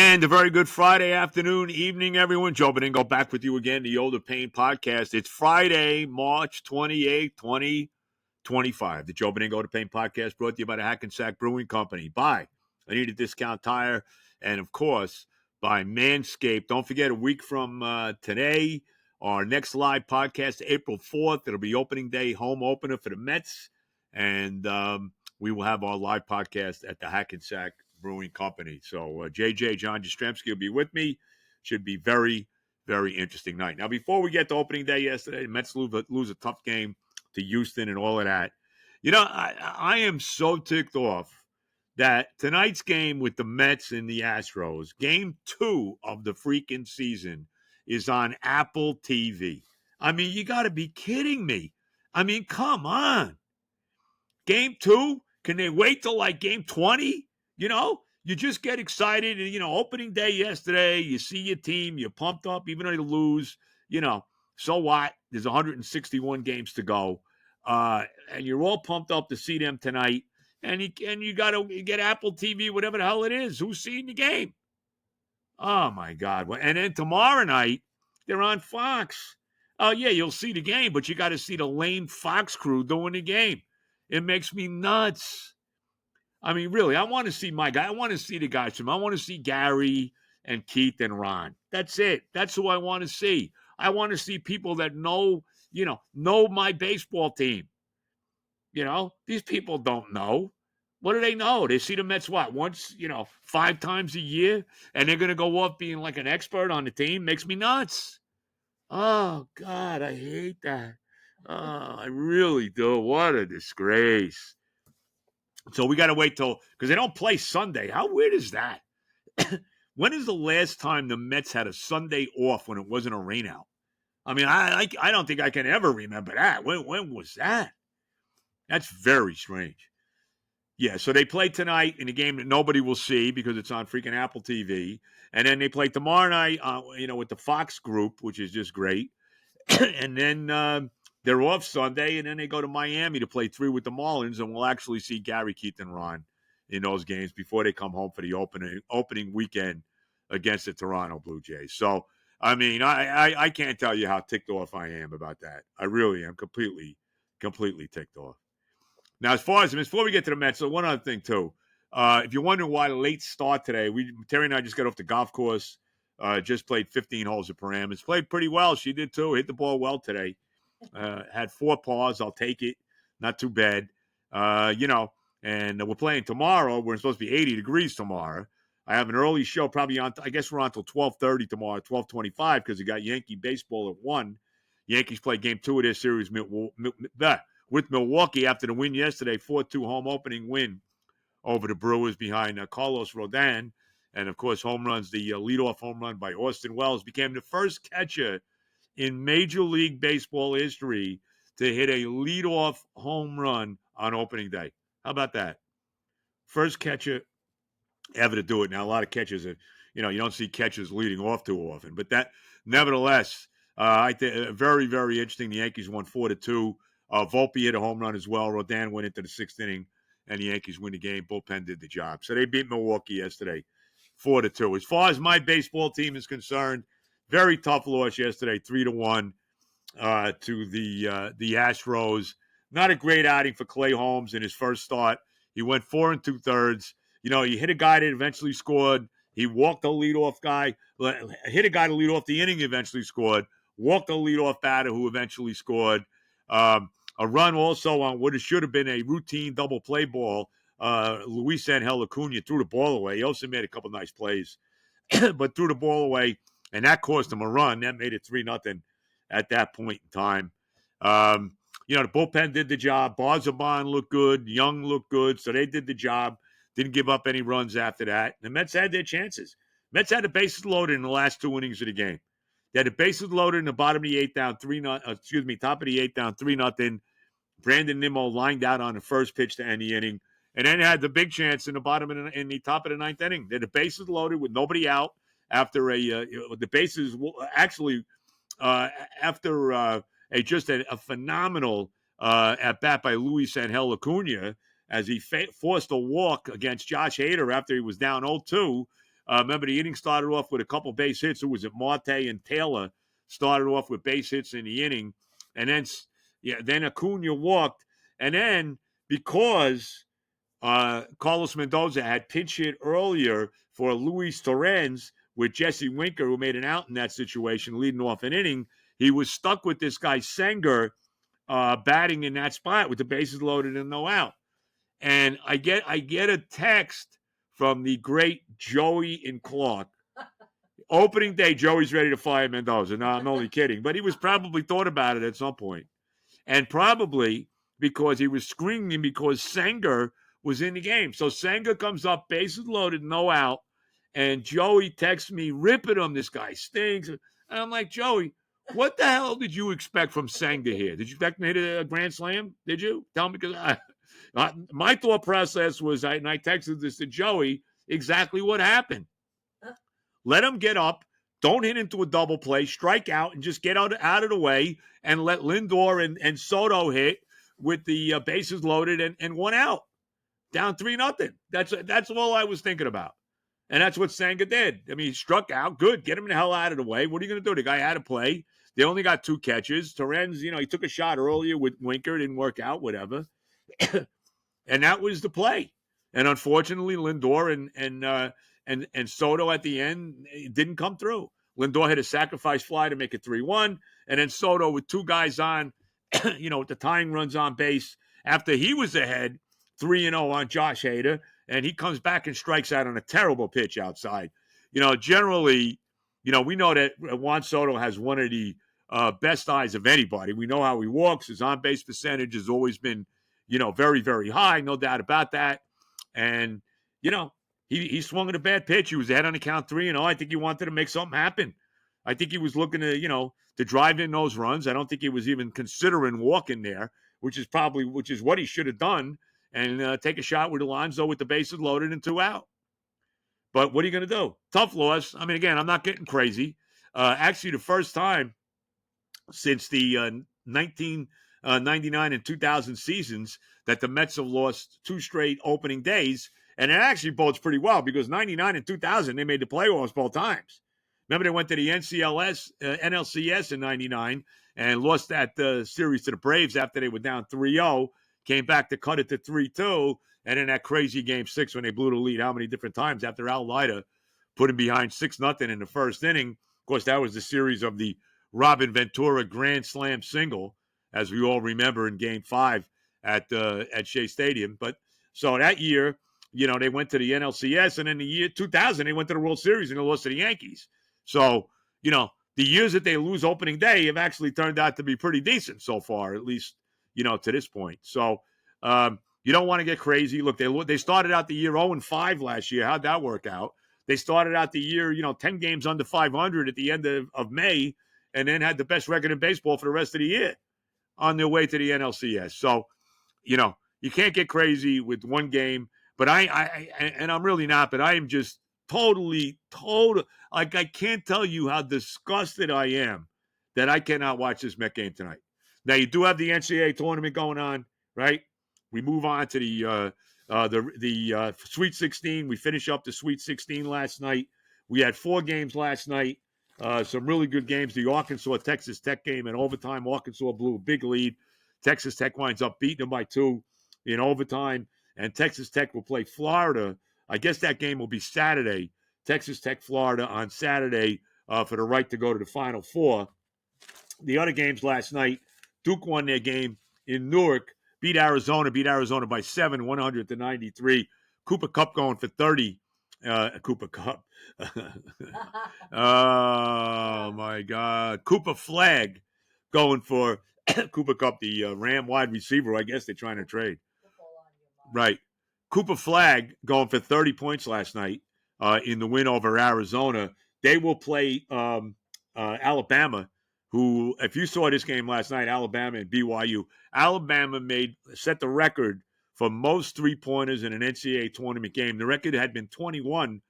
And a very good Friday afternoon, evening, everyone. Joe Benigno back with you again, the Older Pain Podcast. It's Friday, March 28th, 2025. The Joe Benigno Older Pain Podcast brought to you by the Hackensack Brewing Company. By I Need a Discount Tire. And, of course, by Manscaped. Don't forget, a week from today, our next live podcast, April 4th. It'll be opening day, home opener for the Mets. And we will have our live podcast at the Hackensack Brewing Company. So JJ, John Jastrzemski will be with me. Should be very, very interesting night. Now, before we get to opening day yesterday, the Mets lose a tough game to Houston and all of that. You know, I am so ticked off that tonight's game with the Mets and the Astros, game 2 of the freaking season, is on Apple TV. I mean, you got to be kidding me. I mean, come on. Game 2? Can they wait till like game 20? You know, you just get excited. And, opening day yesterday, you see your team, you're pumped up, even though you lose. So what? There's 161 games to go. And you're all pumped up to see them tonight. And you got to get Apple TV, whatever the hell it is. Who's seeing the game? Oh, my God. And then tomorrow night, they're on Fox. Oh, yeah, you'll see the game, but you got to see the lame Fox crew doing the game. It makes me nuts. I mean, really, I want to see my guy. I want to see the guys from. I want to see Gary and Keith and Ron. That's it. That's who I want to see. I want to see people that know my baseball team. These people don't know. What do they know? They see the Mets, once, 5 times a year, and they're going to go off being like an expert on the team. Makes me nuts. Oh, God, I hate that. Oh, I really do. What a disgrace. So we got to wait because they don't play Sunday. How weird is that? When is the last time the Mets had a Sunday off when it wasn't a rainout? I mean, I don't think I can ever remember that. When was that? That's very strange. Yeah, so they play tonight in a game that nobody will see because it's on freaking Apple TV. And then they play tomorrow night, with the Fox group, which is just great. And then they're off Sunday, and then they go to Miami to play 3 with the Marlins, and we'll actually see Gary, Keith, and Ron in those games before they come home for the opening weekend against the Toronto Blue Jays. So, I mean, I can't tell you how ticked off I am about that. I really am completely ticked off. Now, before we get to the Mets, so one other thing, too. If you're wondering why the late start today, Terry and I just got off the golf course, just played 15 holes of parameters. Played pretty well. She did, too. Hit the ball well today. Had 4 pars. I'll take it. Not too bad. And we're playing tomorrow. We're supposed to be 80 degrees tomorrow. I have an early show probably on, I guess we're on until 12:30 tomorrow, 12:25, because we got Yankee baseball at 1. Yankees play game 2 of their series with Milwaukee after the win yesterday, 4-2 home opening win over the Brewers behind Carlos Rodon. And, of course, home runs, the leadoff home run by Austin Wells became the first catcher in Major League Baseball history to hit a leadoff home run on opening day. How about that? First catcher ever to do it. Now, a lot of catchers, you don't see catchers leading off too often. But that, nevertheless, I think very, very interesting. The Yankees won 4-2. Volpe hit a home run as well. Rodon went into the 6th inning, and the Yankees win the game. Bullpen did the job. So they beat Milwaukee yesterday, 4-2. As far as my baseball team is concerned, very tough loss yesterday, 3-1 to the Astros. Not a great outing for Clay Holmes in his first start. He went 4 2/3. He hit a guy that eventually scored. He walked a leadoff guy, hit a guy to lead off the inning, eventually scored. Walked a leadoff batter who eventually scored. A run also on what should have been a routine double play ball. Luis Angel Acuna threw the ball away. He also made a couple nice plays, but threw the ball away. And that cost him a run. That made it 3-0 at that point in time. The bullpen did the job. Barzabon looked good. Young looked good. So they did the job. Didn't give up any runs after that. The Mets had their chances. Mets had the bases loaded in the last 2 innings of the game. They had the bases loaded in the bottom of the 8th down 3-0. Top of the 8th down 3-0. Brandon Nimmo lined out on the first pitch to end the inning. And then had the big chance in the top of the 9th inning. They had the bases loaded with nobody out. After the bases actually after a phenomenal at bat by Luis Angel Acuna as he forced a walk against Josh Hader after he was down 0-2. Remember, the inning started off with a couple base hits. It was at Marte and Taylor started off with base hits in the inning. And then Acuna walked. And then because Carlos Mendoza had pinch hit earlier for Luis Torrens with Jesse Winker, who made an out in that situation, leading off an inning, he was stuck with this guy Senger batting in that spot with the bases loaded and no out. And I get a text from the great Joey in Clark. Opening day, Joey's ready to fire Mendoza. No, I'm only kidding. But he was probably thought about it at some point. And probably because he was screaming because Senger was in the game. So Senger comes up, bases loaded, no out. And Joey texts me, ripping him. This guy stinks. And I'm like, Joey, what the hell did you expect from Senger here? Did you expect him to hit a grand slam? Did you? Tell me, because my thought process was, and I texted this to Joey, exactly what happened. Let him get up. Don't hit into a double play, strike out, and just get out of the way and let Lindor and Soto hit with the bases loaded and one out. Down 3-0. That's all I was thinking about. And that's what Senger did. I mean, he struck out. Good. Get him the hell out of the way. What are you going to do? The guy had to play. They only got 2 catches. Torrens, he took a shot earlier with Winker. Didn't work out, whatever. And that was the play. And unfortunately, Lindor and Soto at the end didn't come through. Lindor hit a sacrifice fly to make it 3-1. And then Soto with 2 guys on, with the tying runs on base after he was ahead 3-0 on Josh Hader. And he comes back and strikes out on a terrible pitch outside. Generally, we know that Juan Soto has one of the best eyes of anybody. We know how he walks. His on-base percentage has always been, very, very high. No doubt about that. And, he swung at a bad pitch. He was ahead on the count 3-0. I think he wanted to make something happen. I think he was looking to drive in those runs. I don't think he was even considering walking there, which is what he should have done, and take a shot with Alonso with the bases loaded and 2 out. But what are you going to do? Tough loss. I mean, again, I'm not getting crazy. Actually, the first time since the 1999 and 2000 seasons that the Mets have lost 2 straight opening days. And it actually bodes pretty well because 99 and 2000, they made the playoffs both times. Remember, they went to the NLCS in 99 and lost that series to the Braves after they were down 3-0, came back to cut it to 3-2, and then that crazy Game 6 when they blew the lead how many different times after Al Leiter put him behind 6-0 in the first inning. Of course, that was the series of the Robin Ventura Grand Slam single, as we all remember in Game 5 at Shea Stadium. But so that year, they went to the NLCS, and in the year 2000, they went to the World Series and they lost to the Yankees. So, the years that they lose opening day have actually turned out to be pretty decent so far, at least, to this point. So, you don't want to get crazy. Look, they started out the year 0-5 last year. How'd that work out? They started out the year, 10 games under 500 at the end of May, and then had the best record in baseball for the rest of the year on their way to the NLCS. So, you can't get crazy with one game. But I'm really not, but I am just total, like I can't tell you how disgusted I am that I cannot watch this Met game tonight. Now, you do have the NCAA tournament going on, right? We move on to the Sweet 16. We finish up the Sweet 16 last night. We had 4 games last night, some really good games. The Arkansas-Texas Tech game in overtime. Arkansas blew a big lead. Texas Tech winds up beating them by 2 in overtime. And Texas Tech will play Florida. I guess that game will be Saturday. Texas Tech, Florida on Saturday for the right to go to the Final Four. The other games last night, Duke won their game in Newark, beat Arizona by 7, 100-93. Cooper Kupp going for 30. Cooper Kupp. Oh, my God. Cooper Flag going for Cooper Kupp, the Ram wide receiver, I guess they're trying to trade. Right. Cooper Flag going for 30 points last night in the win over Arizona. They will play Alabama, who, if you saw this game last night, Alabama and BYU, Alabama set the record for most 3-pointers in an NCAA tournament game. The record had been 21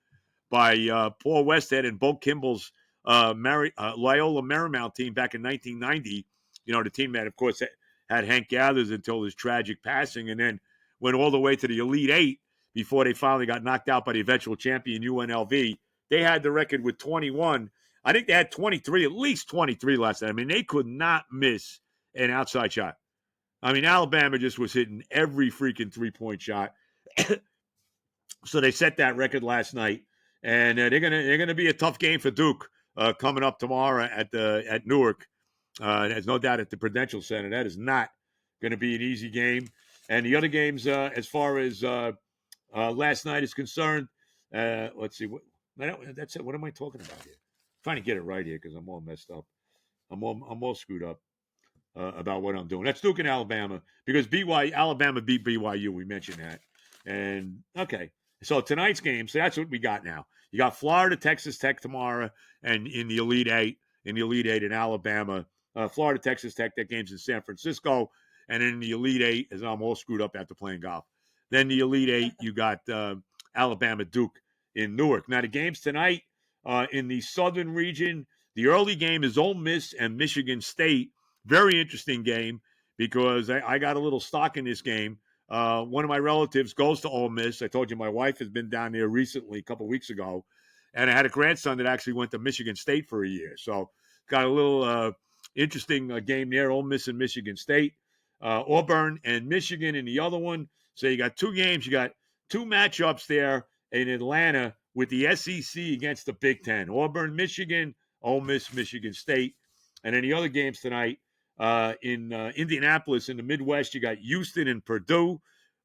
by Paul Westhead and Bo Kimball's Loyola Marymount team back in 1990. The team that, of course, had Hank Gathers until his tragic passing, and then went all the way to the Elite 8 before they finally got knocked out by the eventual champion UNLV. they had the record with 21. I think they had 23, at least 23 last night. I mean, they could not miss an outside shot. I mean, Alabama just was hitting every freaking three-point shot. So they set that record last night, and they're gonna be a tough game for Duke coming up tomorrow at Newark. There's no doubt at the Prudential Center. That is not going to be an easy game. And the other games, as far as last night is concerned, let's see. That's it. What am I talking about here? I'm trying to get it right here because I'm all messed up. I'm all screwed up about what I'm doing. That's Duke and Alabama because Alabama beat BYU. We mentioned that. And okay, so tonight's game. So that's what we got now. You got Florida, Texas Tech tomorrow, and in the Elite Eight, in Alabama, Florida, Texas Tech. That game's in San Francisco, and in the Elite Eight, as I'm all screwed up after playing golf. Then the Elite Eight, you got Alabama, Duke in Newark. Now the games tonight in the Southern region. The early game is Ole Miss and Michigan State. Very interesting game because I got a little stock in this game. One of my relatives goes to Ole Miss. I told you my wife has been down there recently, a couple of weeks ago, and I had a grandson that actually went to Michigan State for a year. So got a little interesting game there, Ole Miss and Michigan State. Auburn and Michigan in the other one. So you got two games. You got two matchups there in Atlanta with the SEC against the Big Ten. Auburn, Michigan, Ole Miss, Michigan State. And then the other games tonight, in Indianapolis in the Midwest, you got Houston and Purdue.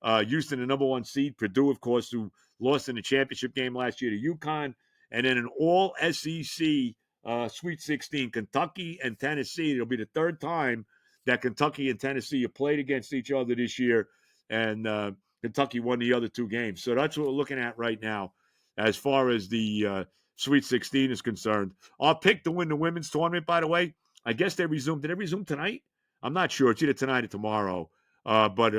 Houston, the number one seed. Purdue, of course, who lost in the championship game last year to UConn. And then an all-SEC Sweet 16, Kentucky and Tennessee. It'll be the third time that Kentucky and Tennessee have played against each other this year. And Kentucky won the other two games. So that's what we're looking at right now as far as the Sweet 16 is concerned. Our pick to win the women's tournament, by the way, I guess they resumed. Did they resume tonight? I'm not sure. It's either tonight or tomorrow. But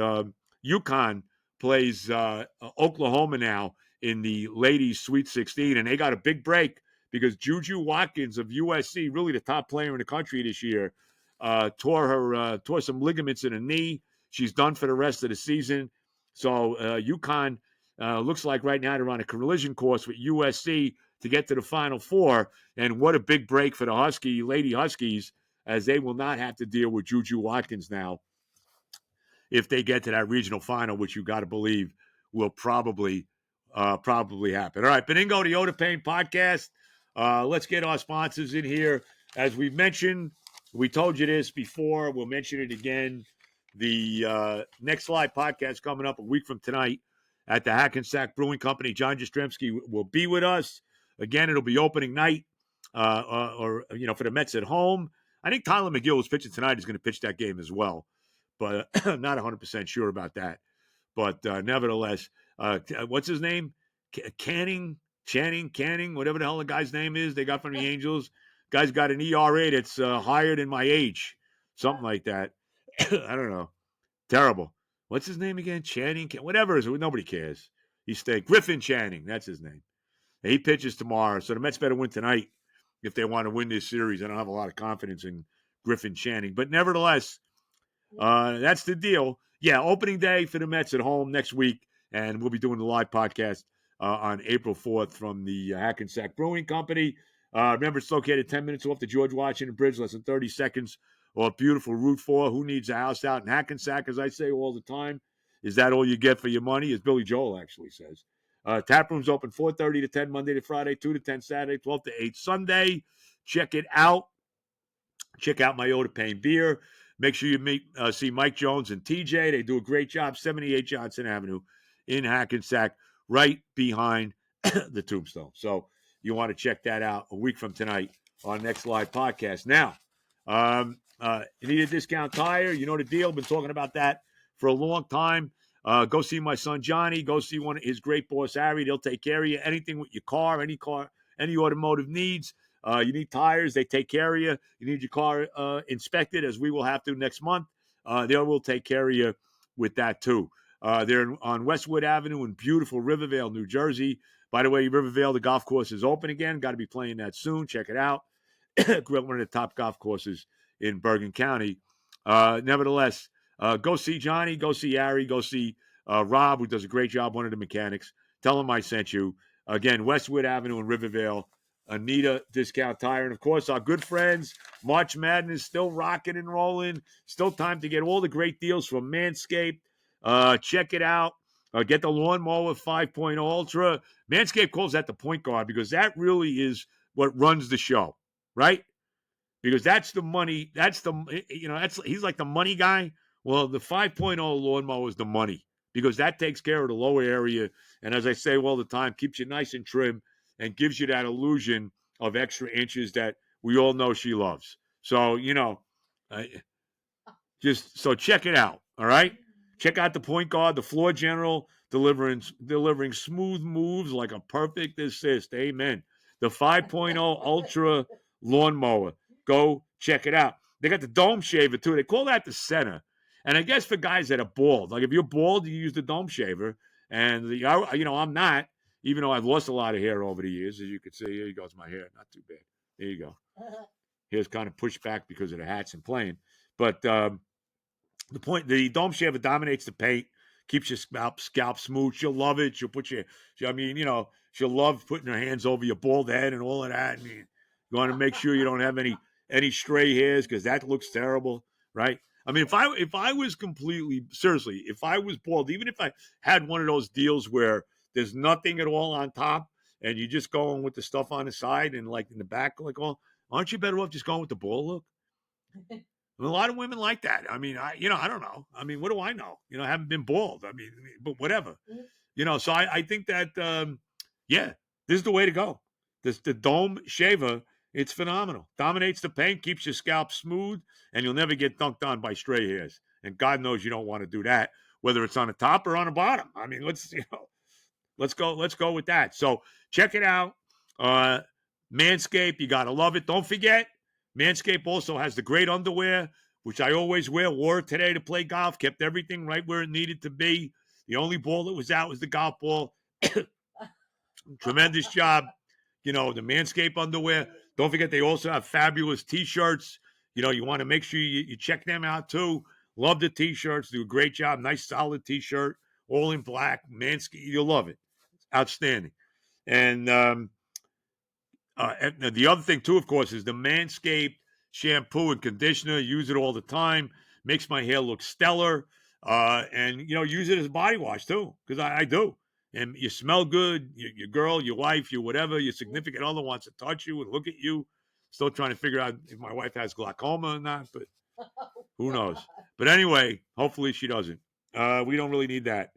UConn plays Oklahoma now in the ladies' Sweet 16, and they got a big break because Juju Watkins of USC, really the top player in the country this year, tore some ligaments in her knee. She's done for the rest of the season. So UConn looks like right now they're on a collision course with USC to get to the Final Four. And what a big break for the Lady Huskies, as they will not have to deal with Juju Watkins now if they get to that regional final, which you got to believe will probably happen. All right, Benigno, the Yoda Pain podcast. Let's get our sponsors in here. As we've mentioned, we told you this before. We'll mention it again. The next live podcast coming up a week from tonight at the Hackensack Brewing Company. John Jastrzemski will be with us. Again, it'll be opening night for the Mets at home. I think Tyler McGill is pitching tonight. Is going to pitch that game as well, but I'm not 100% sure about that. But nevertheless, what's his name? Channing, whatever the hell the guy's name is they got from the Angels. Guy's got an ERA that's higher than my age. Something like that. I don't know. Terrible. What's his name again? Channing? Whatever it is. Nobody cares. Griffin Channing. That's his name. He pitches tomorrow. So the Mets better win tonight if they want to win this series. I don't have a lot of confidence in Griffin Channing. But nevertheless, that's the deal. Yeah, opening day for the Mets at home next week. And we'll be doing the live podcast on April 4th from the Hackensack Brewing Company. Remember, it's located 10 minutes off the George Washington Bridge, less than 30 seconds off beautiful Route 4. Who needs a house out in Hackensack, as I say all the time? Is that all you get for your money? As Billy Joel actually says. Tap room's open 4:30 to 10 Monday to Friday, 2 to 10 Saturday, 12 to 8 Sunday. Check it out. Check out my Yoda Pain beer. Make sure you see Mike Jones and TJ. They do a great job. 78 Johnson Avenue in Hackensack, right behind the Tombstone. So you want to check that out a week from tonight on next live podcast. Now, you need a discount tire. You know the deal. Been talking about that for a long time. Go see my son Johnny. Go see his great boss Harry. They'll take care of you. Anything with your car, any automotive needs. You need tires, they take care of you. You need your car inspected, as we will have to next month. They will take care of you with that too. They're on Westwood Avenue in beautiful Rivervale, New Jersey. By the way, Rivervale, the golf course is open again. Got to be playing that soon. Check it out. One of the top golf courses in Bergen County. Nevertheless, go see Johnny, go see Harry, go see Rob, who does a great job, one of the mechanics. Tell him I sent you. Again, Westwood Avenue in Rivervale, Anita Discount Tire. And, of course, our good friends, March Madness, still rocking and rolling. Still time to get all the great deals from Manscaped. Check it out. Get the Lawnmower 5.0 Ultra. Manscaped calls that the point guard because that really is what runs the show, right? Because that's the money. He's like the money guy. Well, the 5.0 Lawnmower is the money because that takes care of the lower area. And as I say all the time, keeps you nice and trim and gives you that illusion of extra inches that we all know she loves. So, so check it out. All right. Check out the point guard, the floor general, delivering smooth moves like a perfect assist. Amen. The 5.0 Ultra Lawnmower. Go check it out. They got the dome shaver too. They call that the center. And I guess for guys that are bald, like if you're bald, you use the dome shaver. And I'm not, even though I've lost a lot of hair over the years, as you can see. Here goes my hair, not too bad. There you go. Hair's kind of pushed back because of the hats and playing. But the dome shaver dominates the paint, keeps your scalp smooth. She'll love it. She'll love putting her hands over your bald head and all of that. And you want to make sure you don't have any stray hairs because that looks terrible, right? I mean, if I was if I was bald, even if I had one of those deals where there's nothing at all on top and you just going with the stuff on the side and like in the back, aren't you better off just going with the bald look? A lot of women like that. I mean, I don't know. I mean, what do I know? I haven't been bald. I mean, but whatever. So I think that, this is the way to go. The dome shaver, it's phenomenal. Dominates the paint, keeps your scalp smooth, and you'll never get dunked on by stray hairs. And God knows you don't want to do that, whether it's on the top or on the bottom. I mean, let's go with that. So check it out. Manscaped, you got to love it. Don't forget, Manscaped also has the great underwear, which I always wear. Wore it today to play golf. Kept everything right where it needed to be. The only ball that was out was the golf ball. Tremendous job. The Manscaped underwear. Don't forget, they also have fabulous T-shirts. You want to make sure you check them out, too. Love the T-shirts. Do a great job. Nice, solid T-shirt. All in black. Manscaped. You'll love it. Outstanding. And the other thing, too, of course, is the Manscaped shampoo and conditioner. Use it all the time. Makes my hair look stellar. And, use it as body wash, too, because I do. And you smell good. Your girl, your wife, your whatever, your significant other wants to touch you and look at you. Still trying to figure out if my wife has glaucoma or not, but who knows? But anyway, hopefully she doesn't. We don't really need that.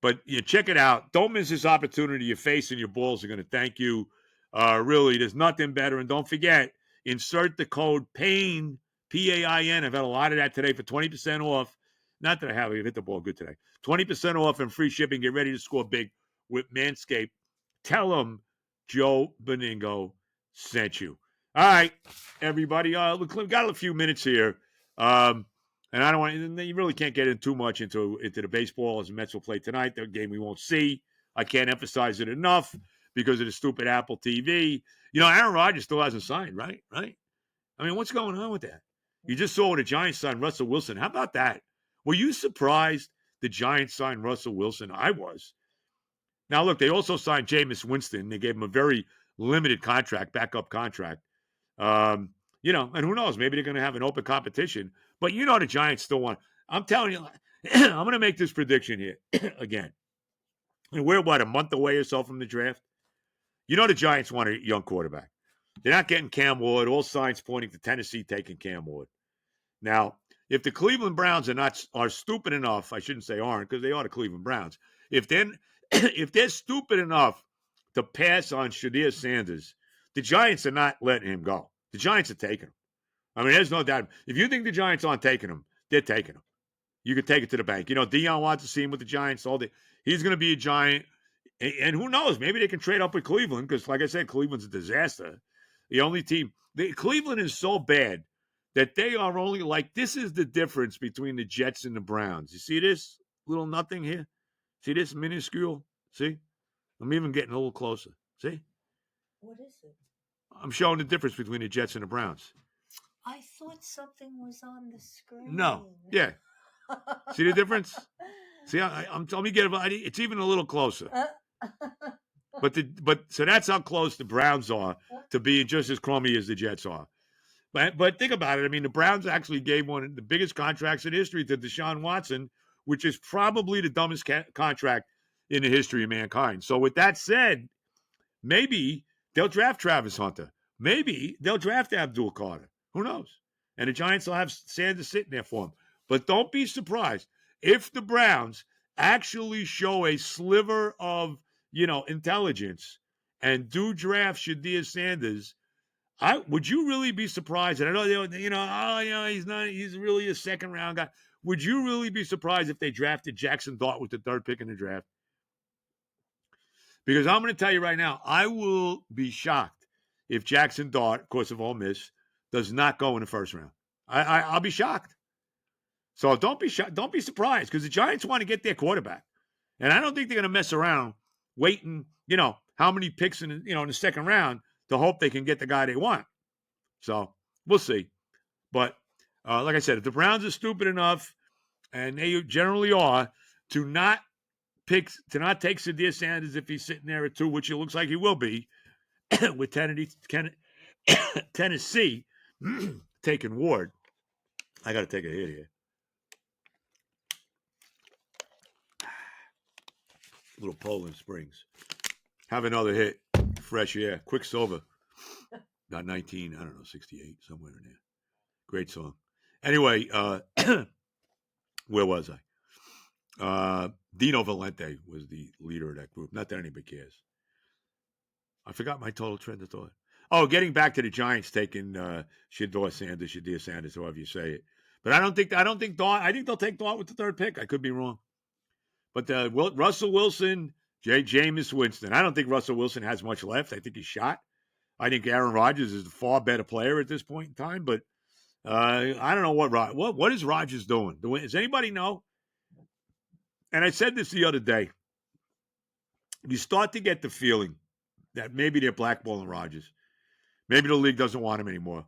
But you check it out. Don't miss this opportunity. Your face and your balls are going to thank you. Really, there's nothing better. And don't forget, insert the code PAIN, PAIN. I've had a lot of that today for 20% off. Not that I have. I've hit the ball good today. 20% off and free shipping. Get ready to score big with Manscaped. Tell them Joe Benigno sent you. All right, everybody. We've got a few minutes here. And I don't want. You really can't get in too much into the baseball as the Mets will play tonight. The game we won't see. I can't emphasize it enough because of the stupid Apple TV. Aaron Rodgers still hasn't signed, right? Right? I mean, what's going on with that? You just saw what the Giants signed Russell Wilson. How about that? Were you surprised the Giants signed Russell Wilson? I was. Now, look, they also signed Jameis Winston. They gave him a very limited contract, backup contract. And who knows? Maybe they're going to have an open competition. But the Giants still want. I'm telling you, I'm going to make this prediction here again. And we're, a month away or so from the draft? The Giants want a young quarterback. They're not getting Cam Ward. All signs pointing to Tennessee taking Cam Ward. Now, if the Cleveland Browns are stupid enough, I shouldn't say aren't, because they are the Cleveland Browns. If they're stupid enough to pass on Shadir Sanders, the Giants are not letting him go. The Giants are taking him. I mean, there's no doubt. If you think the Giants aren't taking him, they're taking him. You can take it to the bank. Deion wants to see him with the Giants all day. He's going to be a Giant. And who knows? Maybe they can trade up with Cleveland because, like I said, Cleveland's a disaster. The only team. Cleveland is so bad that they are only this is the difference between the Jets and the Browns. You see this little nothing here? See this minuscule? See? I'm even getting a little closer. See? What is it? I'm showing the difference between the Jets and the Browns. I thought something was on the screen. No. Yeah. See the difference? See, let me get it. It's even a little closer. But so that's how close the Browns are to being just as crummy as the Jets are. But think about it. I mean, the Browns actually gave one of the biggest contracts in history to Deshaun Watson, which is probably the dumbest contract in the history of mankind. So with that said, maybe they'll draft Travis Hunter. Maybe they'll draft Abdul Carter. Who knows? And the Giants will have Sanders sitting there for him. But don't be surprised if the Browns actually show a sliver of, intelligence and do draft Shadir Sanders. Would you really be surprised? And I know he's really a second round guy. Would you really be surprised if they drafted Jackson Dart with the third pick in the draft? Because I'm going to tell you right now, I will be shocked if Jackson Dart, of course, of Ole Miss, does not go in the first round. I'll be shocked. So don't be shocked. Don't be surprised because the Giants want to get their quarterback, and I don't think they're going to mess around waiting. How many picks in the second round to hope they can get the guy they want. So we'll see. But like I said, if the Browns are stupid enough, and they generally are, to not take Shadir Sanders if he's sitting there at 2, which it looks like he will be, with Tennessee taking Ward. I got to take a hit here. Little Poland Springs. Have another hit. Fresh air. Quicksilver. Got 68, somewhere in there. Great song. Anyway, where was I? Dino Valente was the leader of that group. Not that anybody cares. I forgot my total trend of thought. Oh, getting back to the Giants taking Shadir Sanders, however you say it. But I think Dart. I think they'll take Dart with the third pick. I could be wrong. But Russell Wilson, Jameis Winston. I don't think Russell Wilson has much left. I think he's shot. I think Aaron Rodgers is a far better player at this point in time. But I don't know what is Rodgers doing. Does anybody know? And I said this the other day. You start to get the feeling that maybe they're blackballing Rodgers. Maybe the league doesn't want him anymore.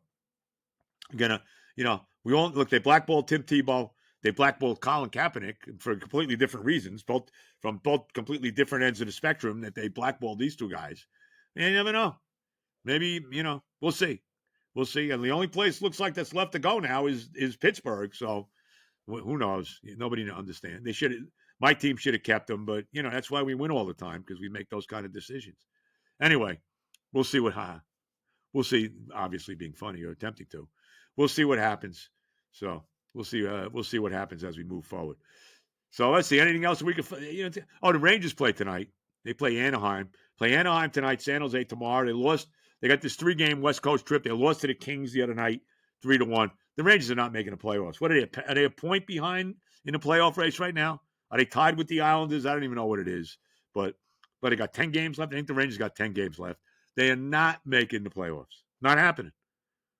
They blackballed Tim Tebow. They blackballed Colin Kaepernick for completely different reasons, from both completely different ends of the spectrum, that they blackballed these two guys. And you never know. Maybe, we'll see. We'll see. And the only place looks like that's left to go now is Pittsburgh. So who knows? Nobody understands. My team should have kept them, but, that's why we win all the time, because we make those kind of decisions. Anyway, we'll see we'll see, obviously being funny or attempting to. We'll see what happens. So we'll see what happens as we move forward. So let's see. Anything else we could? The Rangers play tonight. They play Anaheim. Play Anaheim tonight. San Jose tomorrow. They lost. They got this 3-game West Coast trip. They lost to the Kings the other night, 3-1. The Rangers are not making the playoffs. What are they? Are they a point behind in the playoff race right now? Are they tied with the Islanders? I don't even know what it is. But they got 10 games left. I think the Rangers got 10 games left. They are not making the playoffs. Not happening.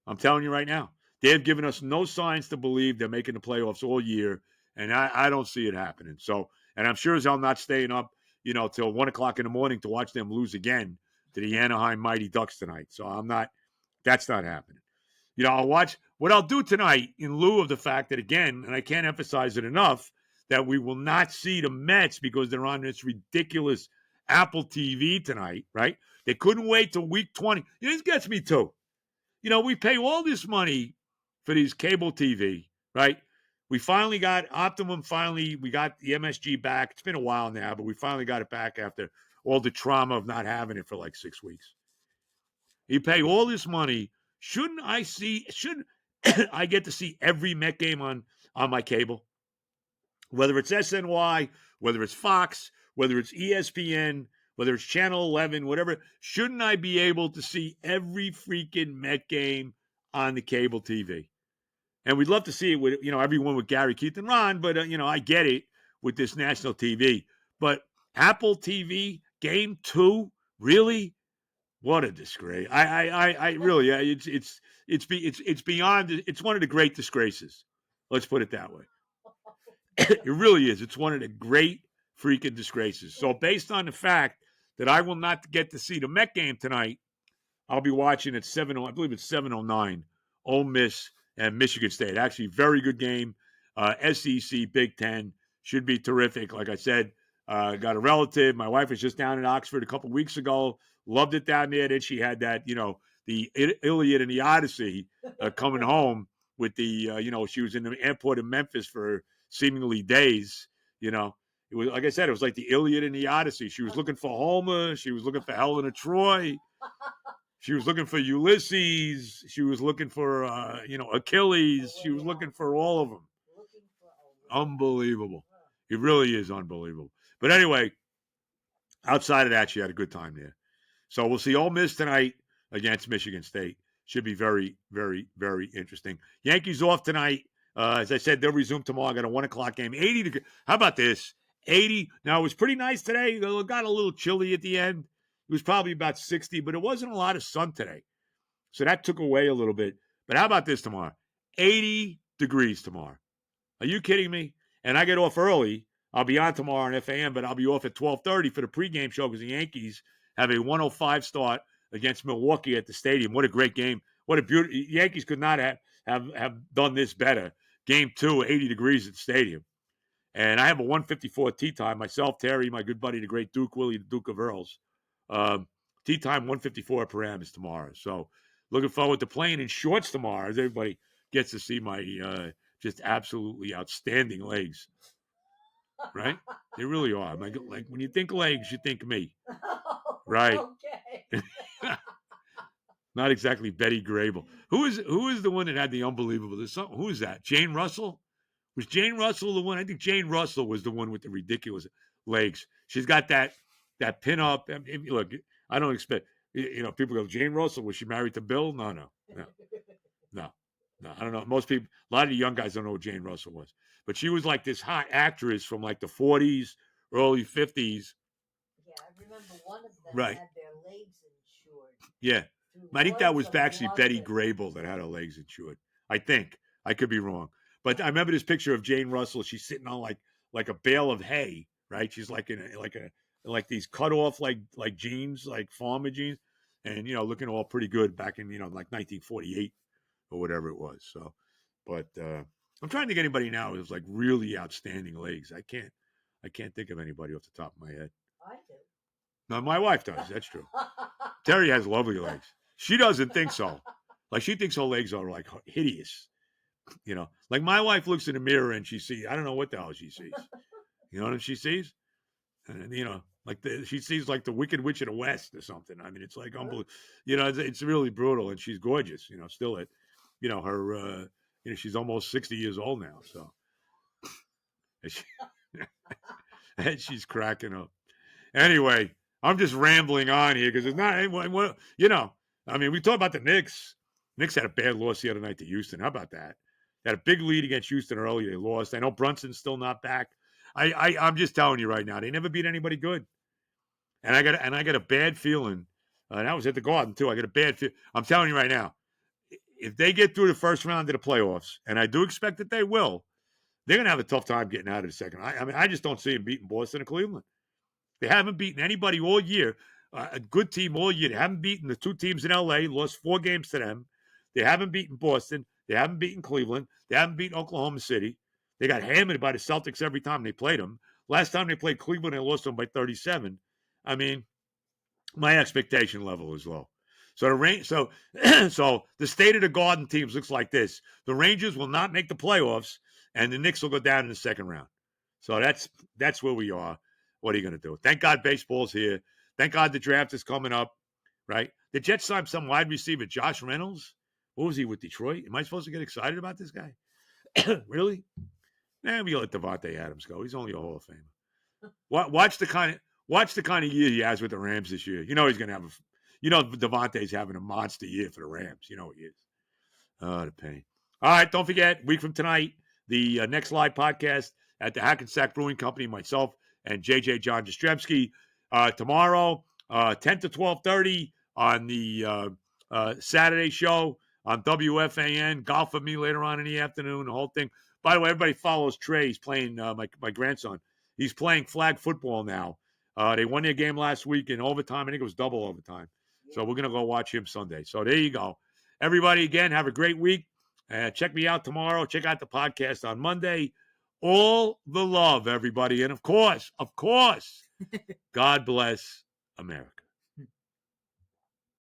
I'm telling you right now. They have given us no signs to believe they're making the playoffs all year, and I don't see it happening. So, and I'm sure as hell not staying up, till 1 o'clock in the morning to watch them lose again to the Anaheim Mighty Ducks tonight. So that's not happening. I'll watch what I'll do tonight in lieu of the fact that, again, and I can't emphasize it enough, that we will not see the Mets because they're on this ridiculous Apple TV tonight, right? They couldn't wait till week 20. This gets me too. We pay all this money for these cable TV, right? We finally got Optimum. We got the MSG back. It's been a while now, but we finally got it back after all the trauma of not having it for like 6 weeks. You pay all this money. Shouldn't I get to see every Met game on my cable? Whether it's SNY, whether it's Fox, whether it's ESPN, whether it's Channel 11, whatever, shouldn't I be able to see every freaking Met game on the cable TV? And we'd love to see it with, everyone with Gary, Keith, and Ron, but, I get it with this national TV. But Apple TV, Game 2, really? What a disgrace. I really, it's beyond, it's one of the great disgraces. Let's put it that way. It really is. It's one of the great freaking disgraces. So based on the fact that I will not get to see the Met game tonight, I'll be watching at 7:09, Ole Miss and Michigan State. Actually, very good game. SEC Big Ten should be terrific. Like I said, Got a relative. My wife was just down in Oxford a couple weeks ago. Loved it down there. Then she had that, the Iliad and the Odyssey coming home with the, she was in the airport in Memphis for seemingly days. It was, like I said, it was like the Iliad and the Odyssey. She was looking for Homer. She was looking for Helen of Troy. She was looking for Ulysses. She was looking for, Achilles. She was looking for all of them. Unbelievable. It really is unbelievable. But anyway, outside of that, she had a good time there. So we'll see Ole Miss tonight against Michigan State. Should be very, very, very interesting. Yankees off tonight. As I said, they'll resume tomorrow. I got a 1 o'clock game. 80 degrees. How about this? 80. Now, it was pretty nice today. It got a little chilly at the end. It was probably about 60, but it wasn't a lot of sun today. So that took away a little bit. But how about this tomorrow? 80 degrees tomorrow. Are you kidding me? And I get off early. I'll be on tomorrow on FAM, but I'll be off at 12:30 for the pregame show because the Yankees have a 105 start against Milwaukee at the stadium. What a great game. What a beautiful. Yankees could not have done this better. Game 2, 80 degrees at the stadium. And I have a 154 tee time. Myself, Terry, my good buddy, the great Duke Willie, the Duke of Earls. Tee time 154 per am is tomorrow. So looking forward to playing in shorts tomorrow as everybody gets to see my just absolutely outstanding legs. Right? They really are. Like when you think legs, you think me. Right. Okay. Not exactly Betty Grable. Who is the one that had the unbelievable? Who is that? Jane Russell? Was Jane Russell the one? I think Jane Russell was the one with the ridiculous legs. She's got that pin up. I mean, look, I don't expect people go, Jane Russell, was she married to Bill? No. I don't know. Most people, a lot of the young guys don't know who Jane Russell was. But she was like this hot actress from like the 40s, early 50s. Yeah, I remember one of them right. had their legs insured. Yeah. I think that was actually Betty Grable that had her legs insured. I think. I could be wrong. But I remember this picture of Jane Russell. She's sitting on like a bale of hay, right? She's like in like these cut off like jeans, like farmer jeans, and looking all pretty good back in like 1948 or whatever it was. So, but I'm trying to get anybody now who's like really outstanding legs. I can't think of anybody off the top of my head. I do. No, my wife does. That's true. Terry has lovely legs. She doesn't think so. Like she thinks her legs are like hideous. Like my wife looks in the mirror and she sees, I don't know what the hell she sees. You know what she sees? And like she sees like the Wicked Witch of the West or something. I mean, it's like unbelievable. It's really brutal, and she's gorgeous. Still at, her, she's almost 60 years old now. So, and she's cracking up. Anyway, I'm just rambling on here because it's not. I mean, we talk about the Knicks. Knicks had a bad loss the other night to Houston. How about that? They had a big lead against Houston early. They lost. I know Brunson's still not back. I'm just telling you right now, they never beat anybody good. And I got a bad feeling. And I was at the Garden too. I got a bad feel. I'm telling you right now, if they get through the first round of the playoffs, and I do expect that they will, they're gonna have a tough time getting out of the second. I mean, I just don't see them beating Boston and Cleveland. They haven't beaten anybody all year. A good team all year. They haven't beaten the two teams in LA. Lost 4 games to them. They haven't beaten Boston. They haven't beaten Cleveland. They haven't beaten Oklahoma City. They got hammered by the Celtics every time they played them. Last time they played Cleveland, they lost them by 37. I mean, my expectation level is low. So so the state of the Garden teams looks like this. The Rangers will not make the playoffs, and the Knicks will go down in the second round. So that's where we are. What are you going to do? Thank God baseball's here. Thank God the draft is coming up, right? The Jets signed some wide receiver, Josh Reynolds. What was he with Detroit? Am I supposed to get excited about this guy? Really? Maybe let Devontae Adams go. He's only a Hall of Famer. Watch the kind of year he has with the Rams this year. He's going to have Devontae's having a monster year for the Rams. He is. Oh, the pain. All right, don't forget, week from tonight, the next live podcast at the Hackensack Brewing Company, myself and JJ John Jastrzemski. Tomorrow, 10 to 12:30 on the Saturday show on WFAN. Golf with me later on in the afternoon, the whole thing. By the way, everybody follows Trey. He's playing, my grandson. He's playing flag football now. They won their game last week in overtime. I think it was double overtime. So we're going to go watch him Sunday. So there you go. Everybody, again, have a great week. Check me out tomorrow. Check out the podcast on Monday. All the love, everybody. And of course, God bless America.